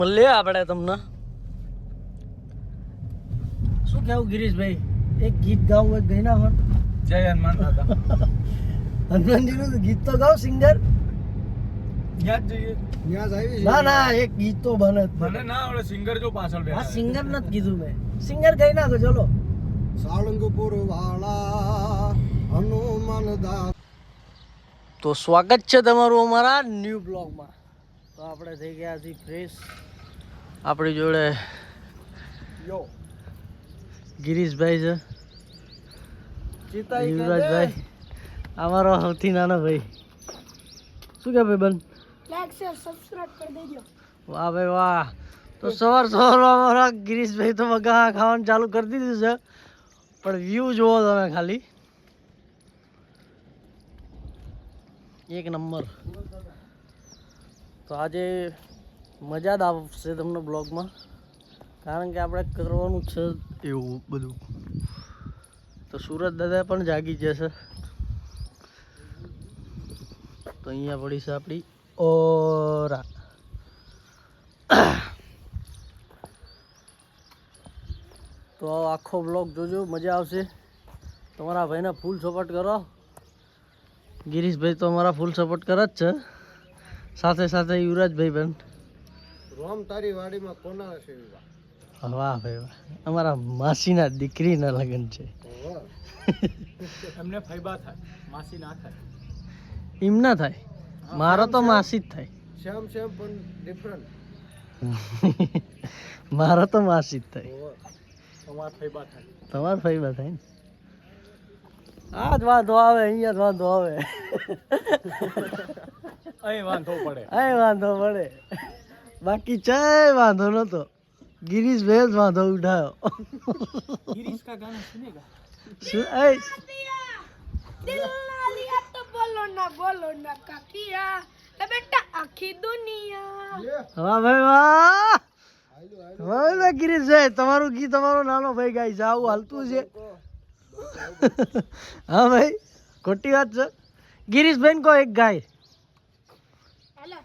મળીએ આપણે તમને. શું કહેવું ગિરીશભાઈ, એક ગીત ગાવું એક ગઈના પણ જય હનુમાન દાદા. હનુમાનજીનું ગીત તો ગાવ સિંગર. યાદ જોઈએ યાદ આવી ના ના એક ગીત તો બને. મને ના આવડે સિંગર જો પાછળ હા બેઠા. સિંગર નથી કીધું મેં, સિંગર ગઈ નાખો ચલો. સાળંગપુર વાળા હનુમાન દાદા. તો સ્વાગત છે તમારું અમારા ન્યૂ બ્લોગમાં. તો આપણે થઈ ગયા છીએ ફ્રેશ. આપણી જોડે યો ગિરીશભાઈ છે, ચિતાઈ યુવરાજભાઈ, અમારો સૌથી નાનો ભાઈ. શું કે ભાઈ બંધ? લાઈક શેર સબસ્ક્રાઇબ કરી દેજો. વાહ ભાઈ વાહ. તો સવારમાં અમારા ગિરીશભાઈ તો બગા ખાવાનું ચાલુ કરી દીધું છે, પણ વ્યૂ જોવો તમે ખાલી એક નંબર. તો આજે મજા જ આવશે તમને બ્લોગમાં, કારણ કે આપણે કરવાનું છે એવું બધું. તો સુરત દાદા પણ જાગી જશે. તો અહીંયા પડી છે આપણી ઓરા. તો આખો બ્લોગ જોજો, મજા આવશે. તમારા ભાઈને ફૂલ સપોર્ટ કરો. ગિરીશભાઈ તો અમારા ફૂલ સપોર્ટ કરે જ છે, સાથે સાથે યુવરાજભાઈ પણ. રોમ તારી વાડીમાં કોના છે? વાહ ભાઈ વાહ, અમારા માસીના દીકરીના લગ્ન છે. એમને ફાયદા થાય, માસી ના થાય. એમ ના થાય, મારો તો માસી જ થાય. સેમ સેમ પણ ડિફરન્ટ. મારો તો માસી જ થાય, તમારા ફાયદા થાય. તમારો ફાયદા થાય ને. આ જ વાંધો આવે, અહીંયા જ વાંધો આવે. અહીં વાંધો પડે. અહીં વાંધો પડે, બાકી ચય વાંધો નતો. ગિરીશભાઈ જ વાંધો ઉઠાયો. गिरीश का गाना सुनेगा? શું એ દિલ ના લિયા તો બોલો ના કાકિયા એ બેટા આખી દુનિયા. વાહ ભાઈ વાહ. વાહ ભાઈ ગિરીશભાઈ, તમારું ગીત તમારો નાનો ભાઈ ગાય છે, આવું હાલતું છે. હા ભાઈ, ખોટી વાત છે. ગિરીશભાઈ કો એક ગાય. હેલો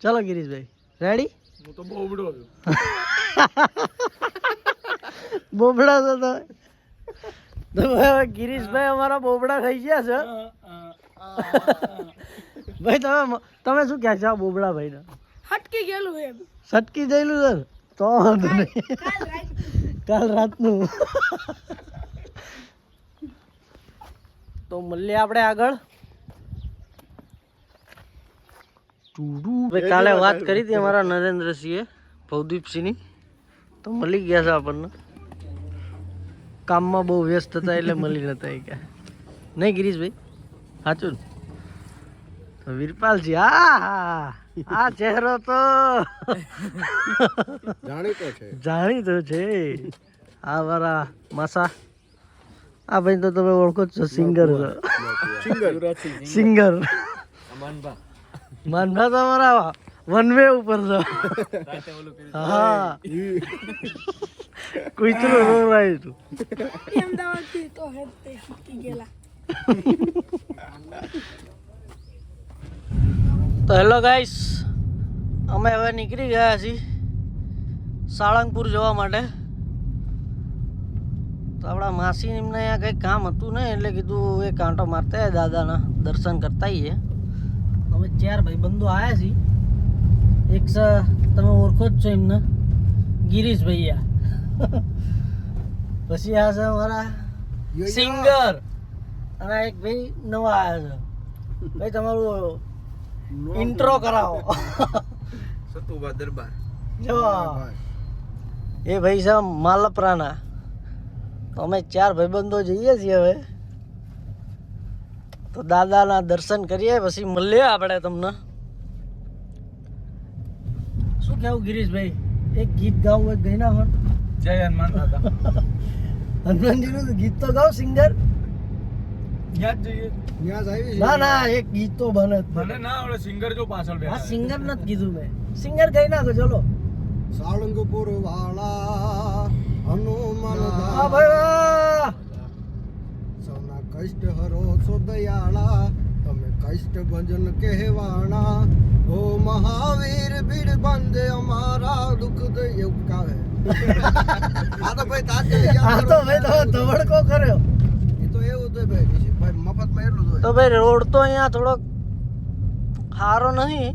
ચલો ગિરીશભાઈ, રેડી? હું તો બોબડો છું. બોબડા છો તમે. તો હવે ગિરીશભાઈ અમારા બોબડા થઈ ગયા છે. ભાઈ તમે શું કહે છો આ બોબડા ભાઈને? હટકી ગયેલું એમ સટકી જયેલું છે ને? તો વાંધો નહીં, કાલ રાત કાલ રાતનું. તો મળીએ આપણે આગળ. ભાઈ કાલે વાત કરી હતી અમારા નરેન્દ્રસિંહે, ભવદીપસિંહની. તો મળી ગયા છે આપણને. કામમાં બહુ વ્યસ્ત હતા એટલે મળી નતા કે નહીં ગિરીશભાઈ? સાચું ને? તો વીરપાલજી, આ ચહેરો તો જાણીતો છે. જાણીતો છે. આ મારા માસા, આ ભાઈ તો તમે ઓળખો જ છો, સિંગર છો. સિંગર માનભા તો અમારા વન વે ઉપર છો. હા, કુતરું રોવાયું હતું. અમદાવાદ થી તો હે તે હટકી ગયેલા. તો હેલો ગાઈસ, અમે હવે નીકળી ગયા છીએ સાળંગપુર જવા માટે. તો આપણા માસી એમને અહીંયા કંઈક કામ હતું ને, એટલે કીધું એ કાંટો મારતા આવ્યા, દાદાના દર્શન કરતા આવીએ. અમે 4 ભાઈબંધો આવ્યા છીએ. એક તમે ઓળખો જ છો એમને, ગિરીશભાઈ. પછી આ છે અમારા સિંગર, અને એક ભાઈ નવા આવ્યા છે. ભાઈ તમારું ઇન્ટ્રો કરાવો. સતુભા દરબાર. જો એ ભાઈ છે માલપરાના. તો અમે 4 ભાઈબંધો જઈએ છીએ હવે. તો દાદાના દર્શન કરીએ, પછી મળીએ આપણે તમને. શું કહેવું ગિરીશભાઈ, એક ગીત ગાવું એક ગઈના પણ જય હનુમાન દાદા. હનુમાનજીનું ગીત તો ગાવ સિંગર. યાદ જોઈએ યાદ આવી ના ના એક ગીત તો બને. મને ના આવડે સિંગર જો પાછળ હા બેઠા. સિંગર નથી કીધું મેં, સિંગર ગઈ નાખો ચલો. સાળંગપુર વાળા હનુમાન હા ભાઈ વાહ. સૌના કષ્ટ હરો છો દયાળા, અમે કષ્ટ ભજન કહેવાના ઓ મહાવીર ભીડ બંધે અમારા દુઃખ દે એવું કાવે આ તો ભાઈ તાત્કાલિક આ તો ભાઈ તમે ધવડકો કર્યો. એ તો એવું જ હોય ભાઈ મફતમાં એટલું જ હોય. તો ભાઈ રોડ તો અહીંયા થોડોક સારો નથી.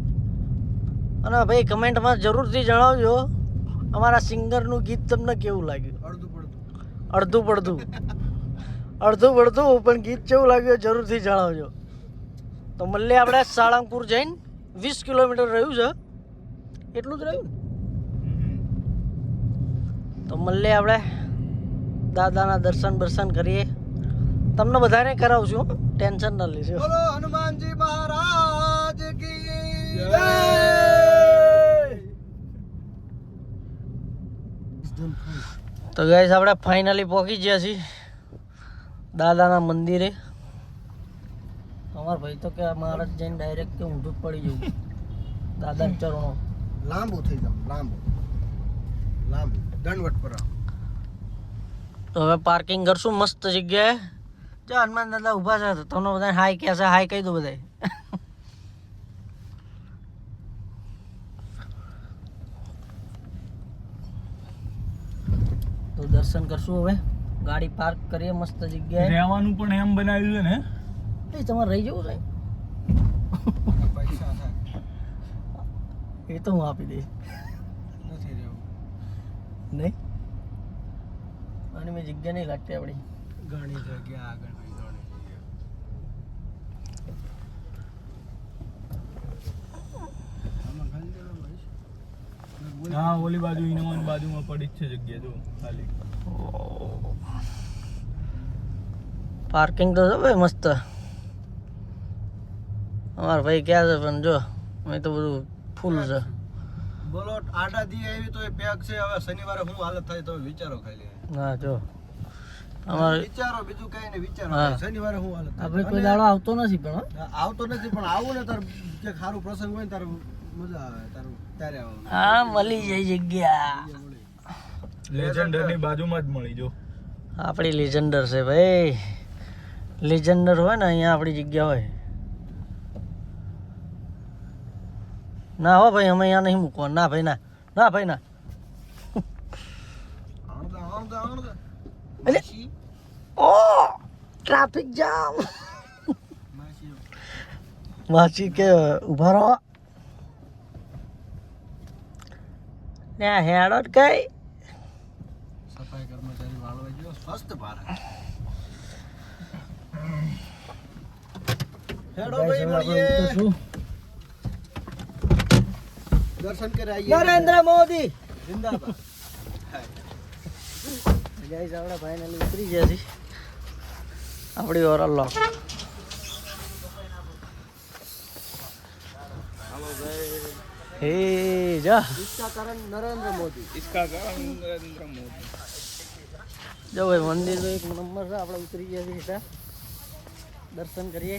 અને ભાઈ કમેન્ટમાં જરૂરથી જણાવજો અમારા સિંગરનું ગીત તમને કેવું લાગ્યું. અડધું પડધું પણ ગીત કેવું લાગ્યું જરૂરથી જણાવજો. તો મળીએ આપણે સાળંગપુર જઈને 20 કિલોમીટર રહ્યું છે, એટલું જ રહ્યું ને? તો મળીએ આપણે દાદાના દર્શન કરીએ. તમને બધાને કરાવશું, ટેન્શન ન લેજો. બોલો હનુમાનજી મહારાજ કી જય. તો ગાઈસ આપણે ફાઇનલી પહોંચી ગયા છીએ દાદાના મંદિરે. અમાર ભાઈ તો કે મહારાજ જઈને ડાયરેક્ટ કે ઊંધું જ પડી જવું દાદાના ચરણો. લાંબુ થઈ જાવ, લાંબુ દંડવટ પર. તો હવે પાર્કિંગ કરશું મસ્ત જગ્યાએ. જો હનુમાન દાદા ઊભા છે, તો તમને બધા હાય કહે છે, હાય કહી દો બધાય. તો દર્શન કરશું હવે, ગાડી પાર્ક કરીએ મસ્ત જગ્યાએ. રહેવાનું પણ એમ બનાવ્યું છે ને, એ તમારે રહી જવું છે પૈસા થાય એ તો હું આપી દઈશ. નથી રહેવું. નહીં અને મેં જગ્યા નહીં લાગતી આપણી. ઘણી જગ્યા આગળ હા, ઓલી બાજુ ઇનોવાની બાજુમાં પડી જ છે જગ્યા જો ખાલી. પાર્કિંગ તો છે ભાઈ મસ્ત. અમારા ભાઈ ક્યાં છે પણ જો અહીં તો બધું ફૂલ છે. બોલો આડા દી આવી તો એ પેક છે. હવે શનિવારે શું હાલત થાય તો વિચારો ખાલી. હા જો અમારે વિચારો, બીજું કઈ નહીં વિચારો. હા. શનિવારે શું હાલત આપણે કોઈ દાડો આવતો નથી પણ હો. આવતો નથી પણ આવું ને તાર જે સારું પ્રસંગ હોય ને તાર મજા આવે તારું ત્યારે આવો. હા મળી જાય જગ્યા. લેજેન્ડર ની બાજુમાં જ મળી જો. આપણી લેજેન્ડર છે ભાઈ. લેજેન્ડર હોય ને અહીંયા આપણી જગ્યા હોય. ના હો ભાઈ અમે અહીંયા નહીં મૂકવાનું. ના ભાઈ ના, ના ભાઈ ના. એટલે ઓ ટ્રાફિક જામ. માસી કે ઉભા રહો ને હેડો કઈ. સફાઈ કર્મચારી વાળવા ગયો સ્વસ્થ ભારત. હેડો ભાઈ મળીએ. દર્શન કરી આવીએ. નરેન્દ્ર મોદી જિંદાબાદ. ગાઈસ આપણે ફાઇનલી ઉતરી ગયા છીએ આપણી ઓરલ લોક. હે જા इसका कारण नरेंद्र मोदी. इसका कारण नरेंद्र मोदी. જો ભાઈ મંદિર તો એક નંબર છે. આપણે ઉતરી ગયા છીએ સીધા. દર્શન કરીએ,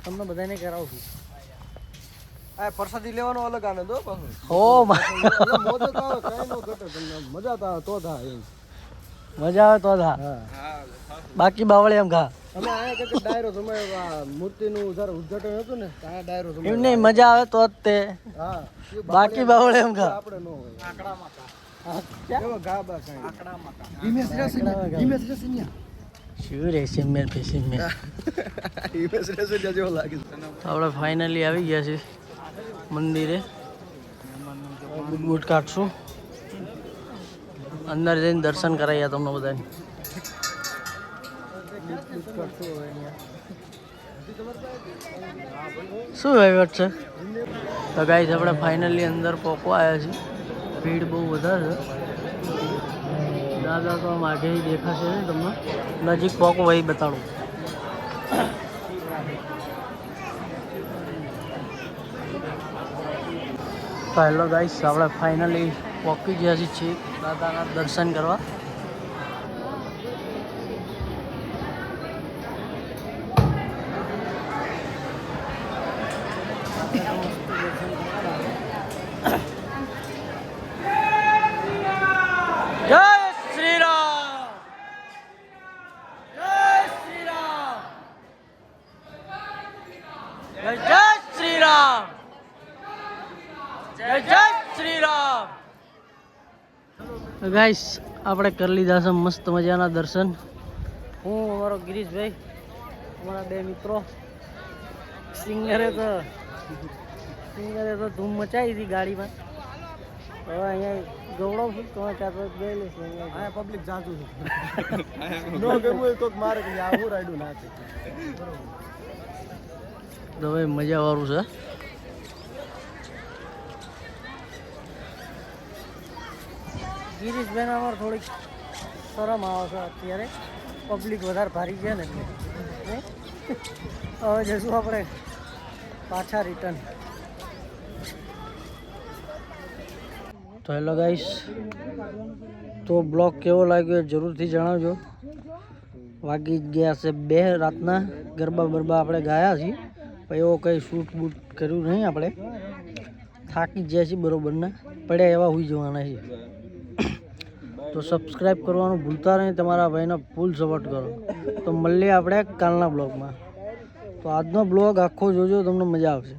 તમને બધાને કરાવું છું. આ પ્રસાદી લેવાનો અલગ આનંદ હો પાછો. ઓ મોજો તો આવે કઈ નો ઘટે તમને મજા તો આવે તો થાય એમ. મજા આવે તો થા, બાકી બાવળે એમ ખા. અમે આયા કે ડાયરો સમય મૂર્તિનું જરા ઉદ્ઘાટન હતું ને ત્યાં ડાયરો સમય. એમ નહીં, મજા આવે તો જ તે. હા બાકી બાવળે એમ ખા. આપણે નો હોય. આકડામાં ક્યાં? એવો ગાબા કાઈ. આકડામાં ખા. હિમેશ રેસન્યા. શું રે સિમેર પે સિમેર. હિમેશ રેસન્યા જેવો લાગે છે. આપણે ફાઇનલી આવી ગયા છીએ મંદિરે. બૂટ કાઢશું, અંદર જઈને દર્શન કરાવ્યા તમને બધાને. શું વહીવટ છે? તો ગાઈસ આપણે ફાઇનલી અંદર પહોંચવા આવ્યા છીએ. ભીડ બહુ વધારે છે. દાદા તો આમ આગે દેખાશે ને તમને. નજીક પહોંચો વહી બતાડું. તો હેલો ગાઈસ આપણે ફાઇનલી પહોંચી ગયા છીએ દાદાના દર્શન કરવા. જય શ્રી રામ, જય શ્રી રામ. ગાઈસ આપણે કરી લીધા છે મસ્ત મજાના દર્શન. હું અમારો ગિરીશભાઈ, અમારા બે મિત્રો. સિંગરે તો ધૂમ મચાવી હતી ગાડીમાં. હવે અહીંયા ગૌરવ છું તમે ચાર પાંચ ગઈ લેશે અહીંયા પબ્લિક જાતું છે નો ગમું કોક મારે કે આ હું રાઈડું ના છે. તો હવે મજા વાળું છે. ગિરીશભાઈને અમારે થોડીક શરમ આવે છે અત્યારે, પબ્લિક વધારે ભારી છે ને એટલે. હવે જઈશું આપણે પાછા રિટર્ન. તો હેલો ગાઈસ, તો બ્લોગ કેવો લાગ્યો જરૂરથી જણાવજો. વાગી ગયા છે 2 રાતના. ગરબા બરબા આપણે ગાયા છીએ, પણ એવો કંઈ શૂટ બૂટ કર્યું નહીં. આપણે થાકી ગયા છીએ બરોબરના, પડ્યા એવા હોઈ જવાના છીએ. તો સબસ્ક્રાઈબ કરવાનું ભૂલતા નહીં, તમારા ભાઈને ફૂલ સપોર્ટ કરો. તો મળીએ આપણે કાલના બ્લોગમાં. તો આજનો બ્લોગ આખો જોજો, તમને મજા આવશે.